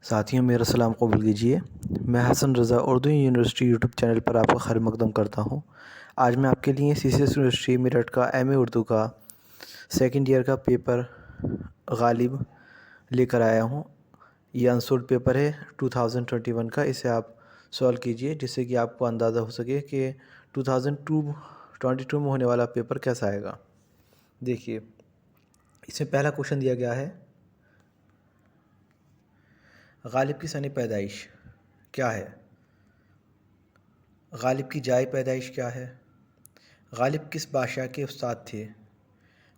ساتھیوں میرا سلام قبول کیجیے۔ میں حسن رضا اردو یونیورسٹی یوٹیوب چینل پر آپ کا خیر مقدم کرتا ہوں۔ آج میں آپ کے لیے سی سی ایس یونیورسٹی میرٹھ کا ایم اے اردو کا سیکنڈ ایئر کا پیپر غالب لے کر آیا ہوں۔ یہ انسولڈ پیپر ہے 2021 کا۔ اسے آپ سولو کیجیے جس سے کہ آپ کو اندازہ ہو سکے کہ 2022 میں ہونے والا پیپر کیسا آئے گا۔ دیکھیے اس میں پہلا کوشچن دیا گیا ہے، غالب کی سنِ پیدائش کیا ہے؟ غالب کی جائے پیدائش کیا ہے؟ غالب کس بادشاہ کے استاد تھے؟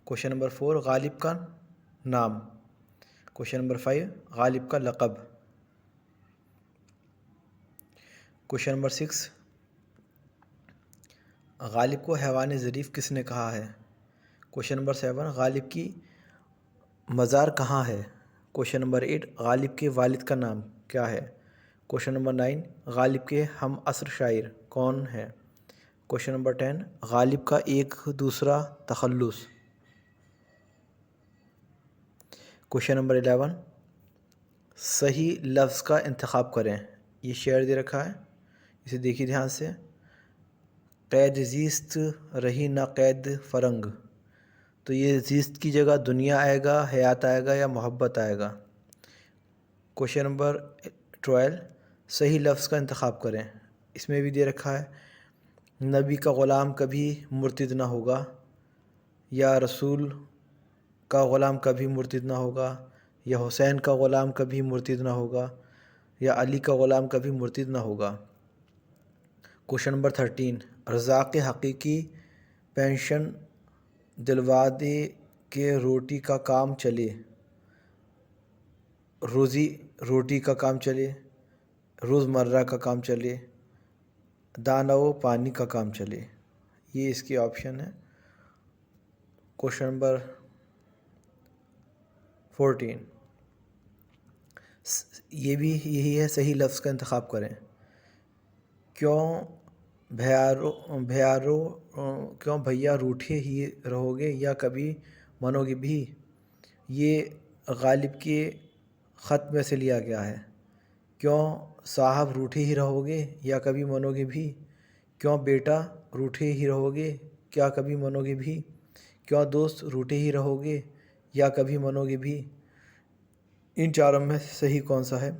کوشچن نمبر 4 غالب کا نام۔ کوشچن نمبر 5 غالب کا لقب۔ کوشچن نمبر 6 غالب کو حیوان ظریف کس نے کہا ہے؟ کوشچن نمبر 7 غالب کی مزار کہاں ہے؟ کوشچن نمبر 8 غالب کے والد کا نام کیا ہے؟ کوشچن نمبر 9 غالب کے ہم عصر شاعر کون ہے؟ کوشچن نمبر 10 غالب کا ایک دوسرا تخلص۔ کوشچن نمبر 11 صحیح لفظ کا انتخاب کریں۔ یہ شعر دے رکھا ہے، اسے دیکھیے دھیان سے۔ قید زیست رہی نہ قید فرنگ، تو یہ زیست کی جگہ دنیا آئے گا، حیات آئے گا یا محبت آئے گا۔ کوشچن نمبر 12 صحیح لفظ کا انتخاب کریں۔ اس میں بھی دے رکھا ہے نبی کا غلام کبھی مرتد نہ ہوگا، یا رسول کا غلام کبھی مرتد نہ ہوگا، یا حسین کا غلام کبھی مرتد نہ ہوگا، یا علی کا غلام کبھی مرتد نہ ہوگا۔ کوشچن نمبر 13 رزاق حقیقی پینشن دلوا دے کہ روٹی کا کام چلے، روزی روٹی کا کام چلے، روزمرہ کا کام چلے، دانہ و پانی کا کام چلے۔ یہ اس کی آپشن ہے۔ کوشچن نمبر 14 یہ بھی یہی ہے، صحیح لفظ کا انتخاب کریں۔ کیوں بھیا روٹھے ہی رہو گے یا کبھی منو گے بھی؟ یہ غالب کے خط میں سے لیا گیا ہے۔ کیوں صاحب روٹھے ہی رہو گے یا کبھی منو گے بھی؟ کیوں بیٹا روٹھے ہی رہو گے کیا کبھی منو گے بھی؟ کیوں دوست روٹھے ہی رہو گے یا کبھی منو گے بھی؟ ان چاروں میں صحیح کون سا ہے؟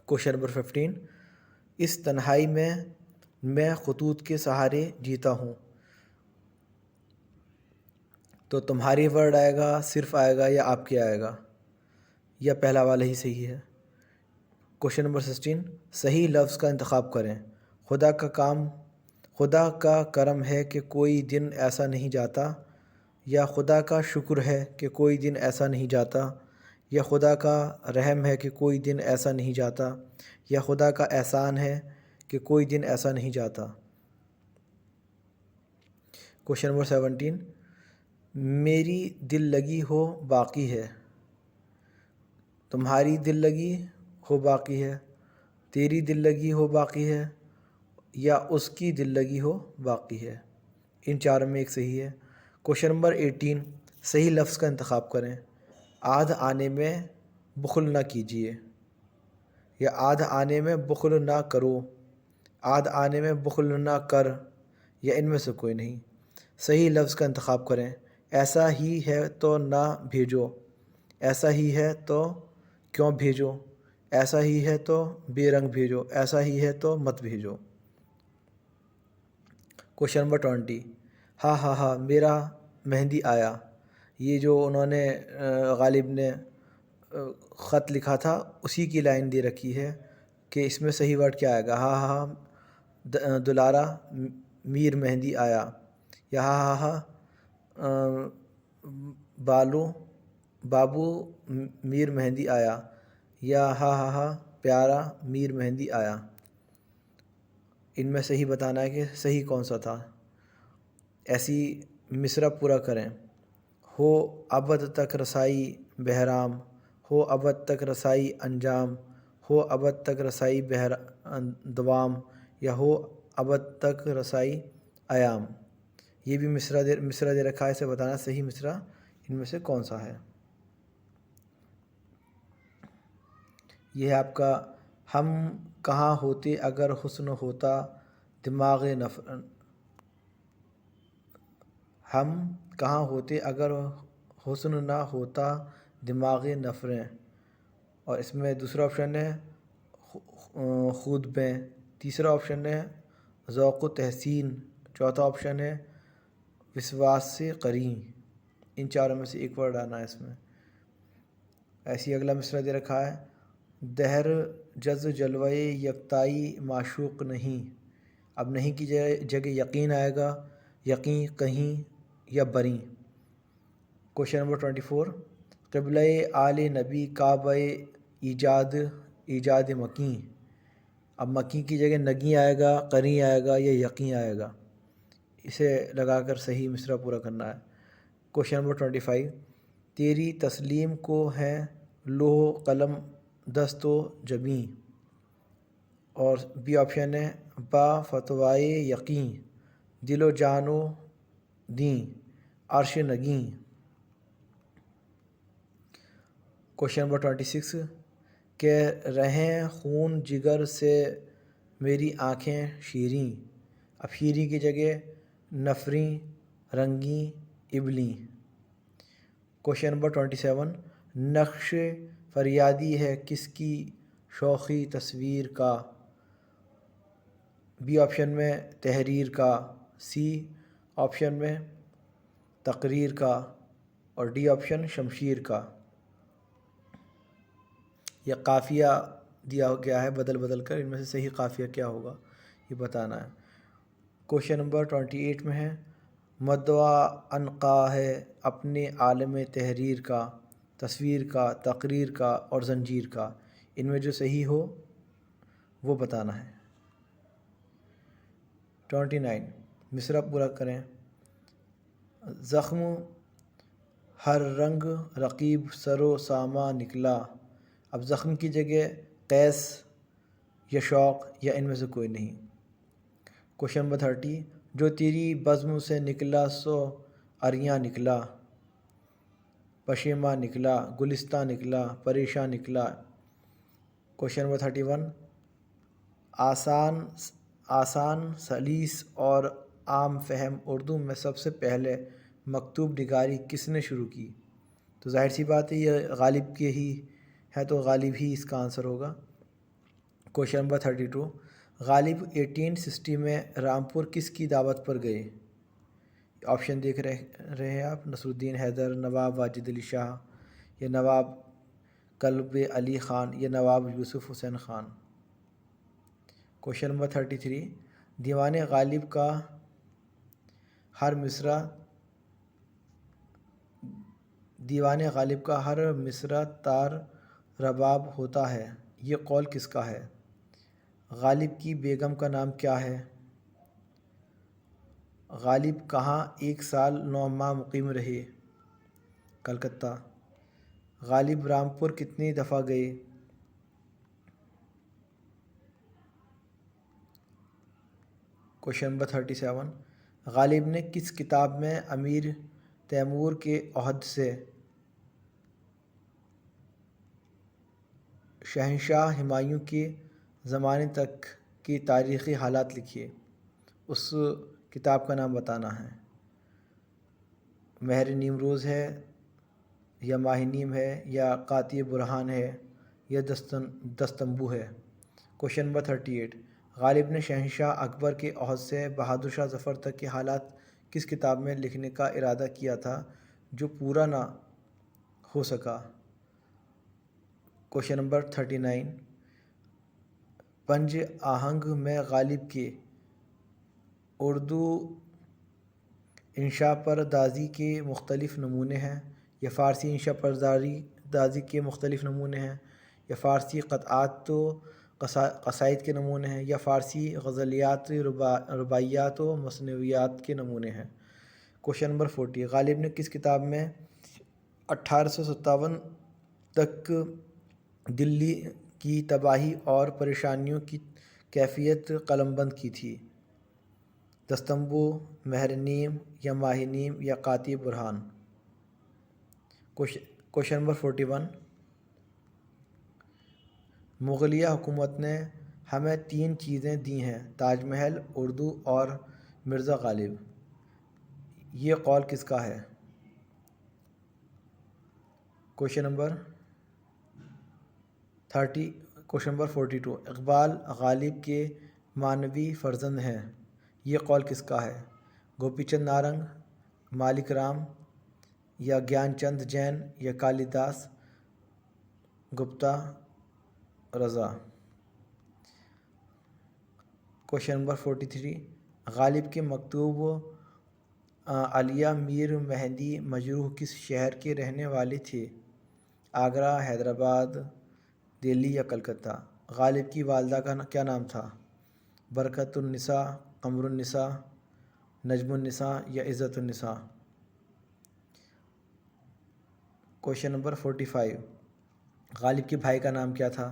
کوشچن نمبر 15 اس تنہائی میں خطوط کے سہارے جیتا ہوں، تو تمہاری ورڈ آئے گا، صرف آئے گا یا آپ کے آئے گا، یا پہلا والا ہی صحیح ہے؟ کوشچن نمبر 16 صحیح لفظ کا انتخاب کریں۔ خدا کا کرم ہے کہ کوئی دن ایسا نہیں جاتا، یا خدا کا شکر ہے کہ کوئی دن ایسا نہیں جاتا، یا خدا کا رحم ہے کہ کوئی دن ایسا نہیں جاتا، یا خدا کا احسان ہے کہ کوئی دن ایسا نہیں جاتا۔ کوشچن نمبر 17 میری دل لگی ہو باقی ہے، تمہاری دل لگی ہو باقی ہے، تیری دل لگی ہو باقی ہے، یا اس کی دل لگی ہو باقی ہے۔ ان چاروں میں ایک صحیح ہے۔ کوشچن نمبر 18 صحیح لفظ کا انتخاب کریں۔ آدھ آنے میں بخل نہ کیجیے، یا آدھ آنے میں بخل نہ کرو، آدھ آنے میں بخل نہ کر، یا ان میں سے کوئی نہیں۔ صحیح لفظ کا انتخاب کریں۔ ایسا ہی ہے تو نہ بھیجو، ایسا ہی ہے تو کیوں بھیجو، ایسا ہی ہے تو بے رنگ بھیجو، ایسا ہی ہے تو مت بھیجو۔ کوشچن نمبر 20 ہاں ہاں ہاں میرا مہندی آیا، یہ جو انہوں نے غالب نے خط لکھا تھا اسی کی لائن دے رکھی ہے کہ اس میں صحیح ورڈ کیا آئے گا۔ ہاں ہاں ہاں دلارا میر مہندی آیا، یا ہاں ہاں ہاں بابو میر مہندی آیا، یا ہاں ہاں ہاں پیارا میر مہندی آیا۔ ان میں صحیح بتانا ہے کہ صحیح کون سا تھا۔ ایسی مصرع پورا کریں۔ ہو ابد تک رسائی بہرام، ہو ابد تک رسائی انجام، ہو ابد تک رسائی دوام، یا ہو ابد تک رسائی ایام۔ یہ بھی مصرع دے رکھا ہے، اسے بتانا صحیح مصرع ان میں سے کون سا ہے۔ یہ ہے آپ کا ہم کہاں ہوتے اگر حسن ہوتا دماغ نفر ہم کہاں ہوتے اگر حسن نہ ہوتا دماغ نفریں، اور اس میں دوسرا آپشن ہے خود بیں، تیسرا آپشن ہے ذوق و تحسین، چوتھا آپشن ہے وسواس سے قرین۔ ان چاروں میں سے ایک ورڈ آنا ہے اس میں۔ ایسے ہی اگلا مصرع دے رکھا ہے دہر جز جلوے یکتائی معشوق نہیں، اب نہیں کی جگہ یقین آئے گا، یقین کہیں یا بریں۔ کوشچن نمبر 24 قبلہ آل نبی کعبہ ایجاد مکیں، اب مکیں کی جگہ نگیں آئے گا، قریں آئے گا یا یقین آئے گا، اسے لگا کر صحیح مصرع پورا کرنا ہے۔ کوشچن نمبر 25 تیری تسلیم کو ہے لوح قلم دست و جبیں، اور بی آپشن ہے با فتوائے یقین دل و جان و دیں عرش نگیں۔ کوشچن نمبر 26 کہ رہیں خون جگر سے میری آنکھیں شیریں، اب شیریں کی جگہ نفریں رنگیں ابلیں۔ کوشچن نمبر 27 نقش فریادی ہے کس کی شوخی تصویر کا، بی آپشن میں تحریر کا، سی آپشن میں تقریر کا، اور ڈی آپشن شمشیر کا۔ یہ قافیہ دیا گیا ہے بدل بدل کر، ان میں سے صحیح قافیہ کیا ہوگا یہ بتانا ہے۔ کوشچن نمبر 28 میں ہے مدعا عنقا ہے اپنے عالم تحریر کا، تصویر کا، تقریر کا اور زنجیر کا، ان میں جو صحیح ہو وہ بتانا ہے۔ 29 مصرع پورا کریں زخم ہر رنگ رقیب سر و سامہ نکلا، اب زخم کی جگہ قیس یا شوق یا ان میں سے کوئی نہیں۔ کوشچن نمبر 30 جو تیری بزم سے نکلا سو اریاں نکلا، پشیماں نکلا، گلستہ نکلا، پریشاں نکلا۔ کوشچن نمبر 31 آسان سلیس اور عام فہم اردو میں سب سے پہلے مکتوب نگاری کس نے شروع کی، تو ظاہر سی بات ہے یہ غالب کے ہی ہے تو غالب ہی اس کا آنسر ہوگا۔ کوشچن نمبر 32 غالب 1860 میں رامپور کس کی دعوت پر گئے، آپشن دیکھ رہے ہیں آپ نصر الدین حیدر، نواب واجد علی شاہ یا نواب کلب علی خان یا نواب یوسف حسین خان۔ کوشچن نمبر 33 دیوان غالب کا ہر مصرع تار رباب ہوتا ہے، یہ قول کس کا ہے، غالب کی بیگم کا نام کیا ہے، غالب کہاں 1 سال 9 ماہ مقیم رہے، کلکتہ، غالب رامپور کتنی دفعہ گئے۔ کوشچن نمبر 37 غالب نے کس کتاب میں امیر تیمور کے عہد سے شہنشاہ ہمایوں کے زمانے تک کی تاریخی حالات لکھی، اس کتاب کا نام بتانا ہے، مہر نیمروز ہے یا ماہ نیم ہے یا قاطع برہان ہے یا دستمبو ہے۔ کوشچن نمبر 38 غالب نے شہنشاہ اکبر کے عہد سے بہادر شاہ ظفر تک کے حالات کس کتاب میں لکھنے کا ارادہ کیا تھا جو پورا نہ ہو سکا۔ کوشچن نمبر 39 پنج آہنگ میں غالب کے اردو انشاء پردازی کے مختلف نمونے ہیں، یا فارسی انشاء پردازی کے مختلف نمونے ہیں، یا فارسی قطعات و قصائد کے نمونے ہیں، یا فارسی غزلیات رباعیات و مثنویات کے نمونے ہیں۔ کوشچن نمبر 40 غالب نے کس کتاب میں 1857 تک دلی کی تباہی اور پریشانیوں کی کیفیت قلم بند کی تھی، دستمبو، مہر نیم یا ماہ نیم یا قاطع برہان۔ کوشچن نمبر 41 مغلیہ حکومت نے ہمیں 3 چیزیں دی ہیں: تاج محل، اردو اور مرزا غالب۔ یہ قول کس کا ہے؟ کوشچن نمبر 42، اقبال غالب کے معنوی فرزند ہیں۔ یہ قول کس کا ہے؟ گوپی چند نارنگ، مالک رام، یا گیان چند جین، یا کالی داس گپتا رضا۔ کوشچن نمبر 43، غالب کے مکتوب علیہ میر مہندی مجروح کس شہر کے رہنے والے تھے؟ آگرہ، حیدرآباد، دلی یا کلکتہ؟ غالب کی والدہ کا کیا نام تھا؟ برکت النساء، قمر النساء، نجم النساء یا عزت النساء؟ کوشچن نمبر 45، غالب کے بھائی کا نام کیا تھا؟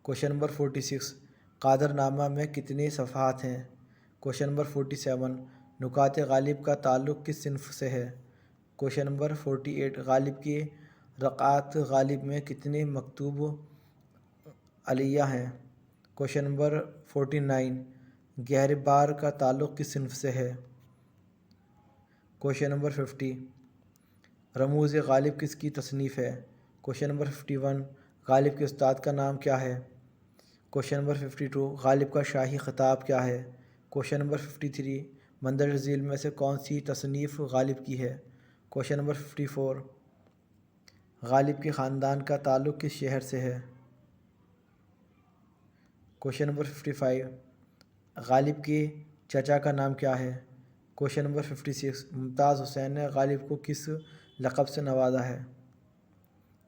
کوشچن نمبر 46، قادر نامہ میں کتنے صفحات ہیں؟ کوشچن نمبر 47، نکات غالب کا تعلق کس صنف سے ہے؟ کوشچن نمبر 48، غالب کے رقعات غالب میں کتنے مکتوب علیہ ہیں؟ کوشچن نمبر 49، گہر بار کا تعلق کس صنف سے ہے؟ کوشچن نمبر 50، رموز غالب کس کی تصنیف ہے؟ کوشچن نمبر 51، غالب کے استاد کا نام کیا ہے؟ کوشچن نمبر 52، غالب کا شاہی خطاب کیا ہے؟ کوشچن نمبر 53، مندرجہ ذیل میں سے کون سی تصنیف غالب کی ہے؟ کوشچن نمبر 54، غالب کے خاندان کا تعلق کس شہر سے ہے؟ کوشچن نمبر 55، غالب کے چچا کا نام کیا ہے؟ کوشچن نمبر 56، ممتاز حسین نے غالب کو کس لقب سے نوازا ہے؟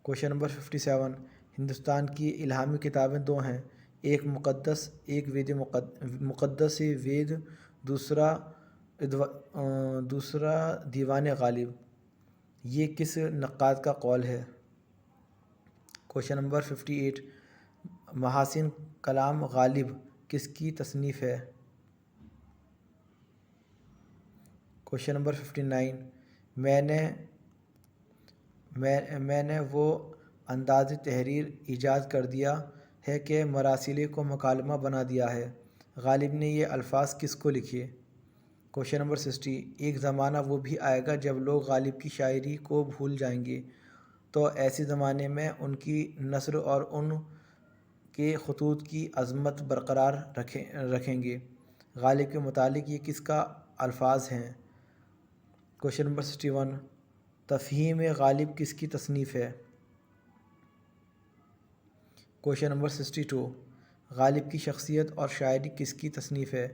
کوشچن نمبر 57، ہندوستان کی الہامی کتابیں 2 ہیں، ایک مقدس وید، دوسرا دیوان غالب۔ یہ کس نقاد کا قول ہے؟ کوشچن نمبر 58، محاسن کلام غالب کس کی تصنیف ہے؟ کوشچن نمبر 59، میں نے وہ انداز تحریر ایجاد کر دیا ہے کہ مراسیل کو مکالمہ بنا دیا ہے، غالب نے یہ الفاظ کس کو لکھے؟ کوشچن نمبر 60، ایک زمانہ وہ بھی آئے گا جب لوگ غالب کی شاعری کو بھول جائیں گے، تو ایسے زمانے میں ان کی نثر اور ان کے خطوط کی عظمت برقرار رکھیں گے۔ غالب کے متعلق یہ کس کا الفاظ ہیں؟ کوشچن نمبر 61، تفہیم غالب کس کی تصنیف ہے؟ کوشچن نمبر 62، غالب کی شخصیت اور شاعری کس کی تصنیف ہے؟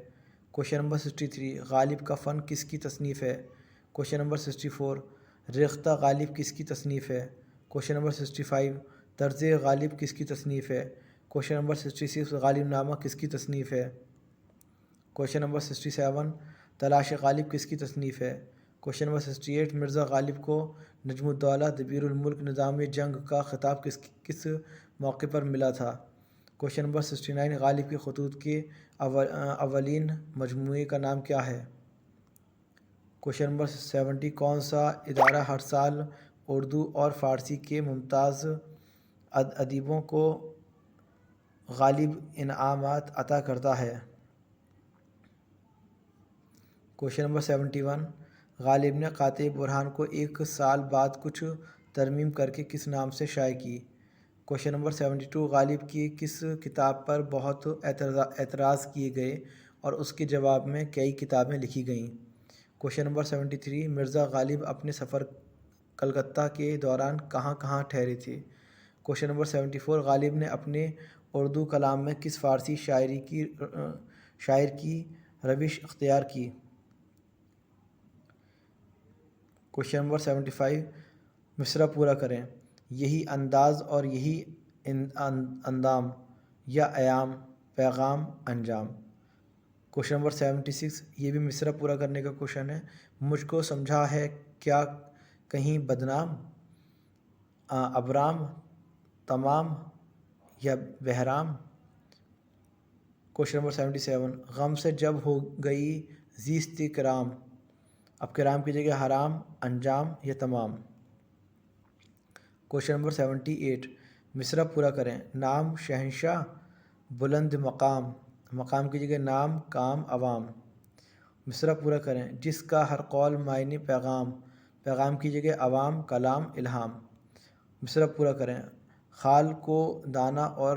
کوشچن نمبر 63، غالب کا فن کس کی تصنیف ہے؟ کوشچن نمبر 64، ریختہ غالب کس کی تصنیف ہے؟ کوشچن نمبر 65، طرز غالب کس کی تصنیف ہے؟ کوشچن نمبر 66، غالب نامہ کس کی تصنیف ہے؟ کوشچن نمبر 67، تلاش غالب کس کی تصنیف ہے؟ کوشچن نمبر 68، مرزا غالب کو نجم الدولہ دبیر الملک نظام جنگ کا خطاب کس موقع پر ملا تھا؟ کوشچن نمبر 69، غالب کے خطوط کے اولین مجموعے کا نام کیا ہے؟ کوشچن نمبر 70، کون سا ادارہ ہر سال اردو اور فارسی کے ممتاز ادیبوں کو غالب انعامات عطا کرتا ہے؟ کوشچن نمبر 71، غالب نے قاطع برہان کو 1 سال بعد کچھ ترمیم کر کے کس نام سے شائع کی؟ کوشچن نمبر 72، غالب کی کس کتاب پر بہت اعتراض کیے گئے اور اس کے جواب میں کئی کتابیں لکھی گئیں؟ کوشچن نمبر 73، مرزا غالب اپنے سفر کلکتہ کے دوران کہاں کہاں ٹھہرے تھے؟ کوشچن نمبر 74، غالب نے اپنے اردو کلام میں کس فارسی شاعر کی روش اختیار کی؟ کوشچن نمبر 75، مصرع پورا کریں: یہی انداز اور یہی اندام، یا ایام، پیغام، انجام۔ کوشچن نمبر 76، یہ بھی مصرع پورا کرنے کا کوشچن ہے: مجھ کو سمجھا ہے کیا کہیں بدنام، ابرام، تمام، یا بہرام؟ کوشچن نمبر 77، غم سے جب ہو گئی زیست کرام، اب کرام کی جگہ حرام، انجام یا تمام؟ کوشچن نمبر 78، مصرع پورا کریں. نام شہنشاہ بلند مقام، مقام کی جگہ نام کام عوام. مصرع پورا کریں. جس کا ہر قول معنی پیغام، پیغام کی جگہ عوام کلام الہام. مصرع پورا کریں. خال کو دانہ اور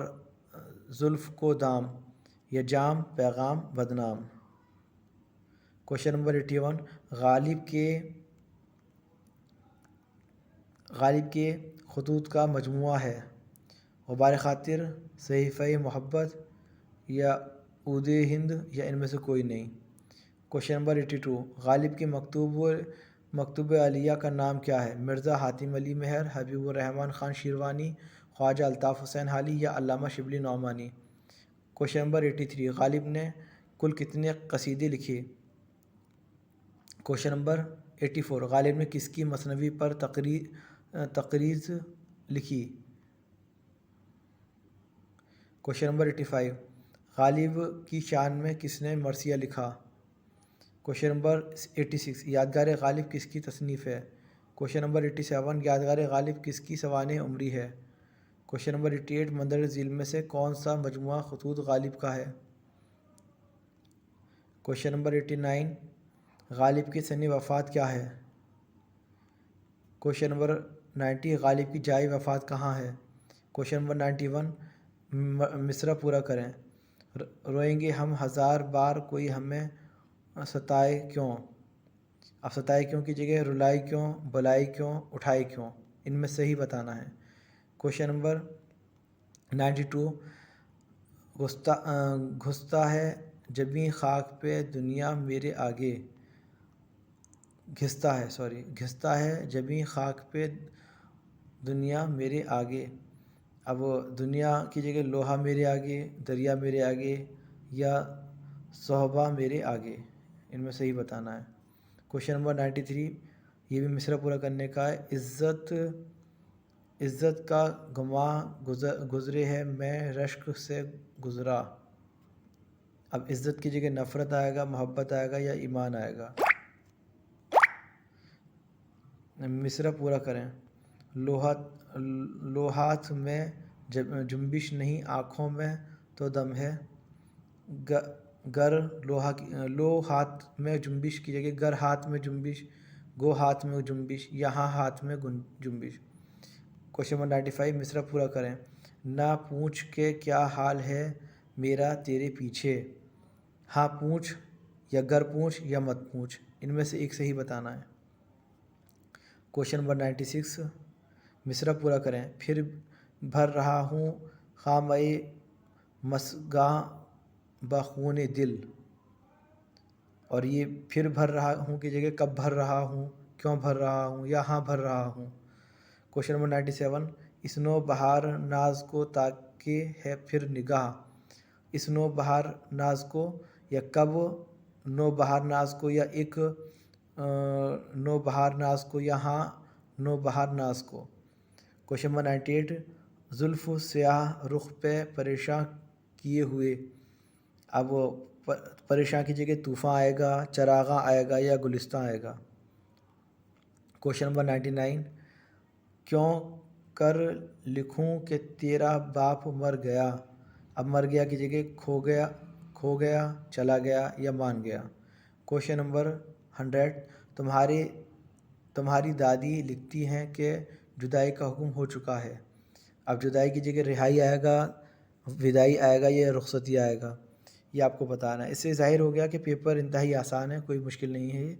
زلف کو دام، یا جام پیغام بدنام. Question number 81. غالب کے خطوط کا مجموعہ ہے. غبار خاطر، صحیفہ محبت، یا عود ہند، یا ان میں سے کوئی نہیں. Question number 82. غالب کے مکتوب علیہ کا نام کیا ہے؟ مرزا حاتم علی مہر، حبیب الرحمن خان شیروانی، خواجہ الطاف حسین حالی، یا علامہ شبلی نعمانی. Question number 83. غالب نے کل کتنے قصیدے لکھے؟ Question number 84. غالب نے کس کی مثنوی پر تقریض لکھی؟ Question number 85. غالب کی شان میں کس نے مرثیہ لکھا؟ Question number 86. یادگار غالب کس کی تصنیف ہے؟ Question number 87. یادگار غالب کس کی سوانح عمری ہے؟ Question number 88. مندرجہ ذیل میں سے کون سا مجموعہ خطوط غالب کا ہے؟ Question number 89. غالب کی سن وفات کیا ہے؟ Question number 90. غالب کی جائے وفات کہاں ہے؟ Question number 91. مصرع پورا کریں. روئیں گے ہم ہزار بار کوئی ہمیں ستائے کیوں. اب ستائے کیوں کی جگہ رلائی کیوں، بلائی کیوں، اٹھائی کیوں، ان میں صحیح بتانا ہے. Question number 92. گھستا ہے جبیں خاک پہ دنیا میرے آگے. گھستا ہے جبیں خاک پہ دنیا میرے آگے. اب دنیا کی جگہ لوہا میرے آگے، دریا میرے آگے، یا صحبہ میرے آگے، ان میں صحیح بتانا ہے. Question number 93. یہ بھی مصرع پورا کرنے کا ہے. عزت کا گماں گزرے ہے میں رشک سے گزرا. اب عزت کی جگہ نفرت آئے گا، محبت آئے گا، یا ایمان آئے گا. مصرع پورا کریں. لوہات میں جنبش نہیں، آنکھوں میں تو دم ہے. لو ہاتھ میں جنبش کی جگہ گر ہاتھ میں جنبش، گو ہاتھ میں جنبش، یہاں ہاتھ میں جنبش. Question number 95. مصرع پورا کریں. نہ پوچھ کے کیا حال ہے میرا تیرے پیچھے. ہاں پوچھ، یا گر پوچھ، یا مت پوچھ، ان میں سے ایک صحیح بتانا ہے. Question number 96. مصرع پورا کریں. پھر بھر رہا ہوں خامۂ مسگاں بخون دل. اور یہ پھر بھر رہا ہوں کی جگہ کب بھر رہا ہوں، کیوں بھر رہا ہوں، یا ہاں بھر رہا ہوں. Question number 97. اس نو بہار ناز کو تاکہ ہے پھر نگاہ. اس نو بہار ناز کو، یا کب نو بہار ناز کو، یا ایک نو بہار ناز کو، یا ہاں نو بہار ناز کو. Question number 98. زلف سیاہ رخ پہ پریشاں کیے ہوئے. اب پریشاں کی جگہ طوفان آئے گا، چراغاں آئے گا، یا گلستان آئے گا. Question number 99. کیوں کر لکھوں کہ تیرا باپ مر گیا. اب مر گیا کی جگہ کھو گیا، چلا گیا، یا مان گیا. Question number 100. تمہاری دادی لکھتی ہیں کہ جدائی کا حکم ہو چکا ہے. اب جدائی کی جگہ رہائی آئے گا، وداعی آئے گا، یا رخصتی آئے گا، یہ آپ کو بتانا ہے. اس سے ظاہر ہو گیا کہ پیپر انتہائی آسان ہے، کوئی مشکل نہیں ہے. یہ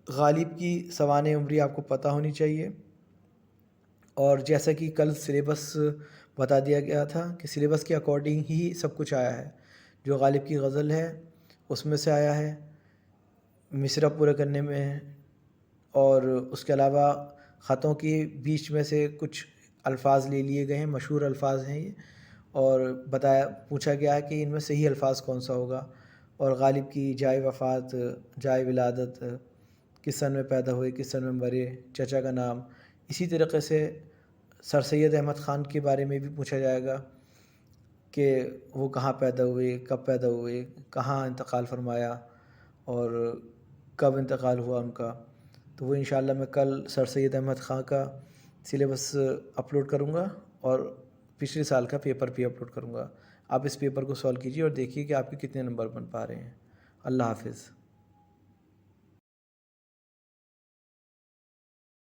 غالب کی سوانح عمری آپ کو پتہ ہونی چاہیے. اور جیسا کہ کل سلیبس بتا دیا گیا تھا کہ سلیبس کے اکارڈنگ ہی سب کچھ آیا ہے. جو غالب کی غزل ہے اس میں سے آیا ہے مصرع پورے کرنے میں، اور اس کے علاوہ خطوں کے بیچ میں سے کچھ الفاظ لے لیے گئے ہیں، مشہور الفاظ ہیں یہ، اور پوچھا گیا ہے کہ ان میں صحیح الفاظ کون سا ہوگا. اور غالب کی جائے وفات، جائے ولادت، کس سن میں پیدا ہوئے، کس سن میں مرے، چچا کا نام. اسی طریقے سے سر سید احمد خان کے بارے میں بھی پوچھا جائے گا کہ وہ کہاں پیدا ہوئے، کب پیدا ہوئے، کہاں انتقال فرمایا، اور کب انتقال ہوا ان کا. تو وہ انشاءاللہ میں کل سر سید احمد خان کا سلیبس اپلوڈ کروں گا، اور پچھلے سال کا پیپر بھی اپلوڈ کروں گا. آپ اس پیپر کو سالو کیجیے اور دیکھیے کہ آپ کے کتنے نمبر بن پا رہے ہیں. اللہ حافظ.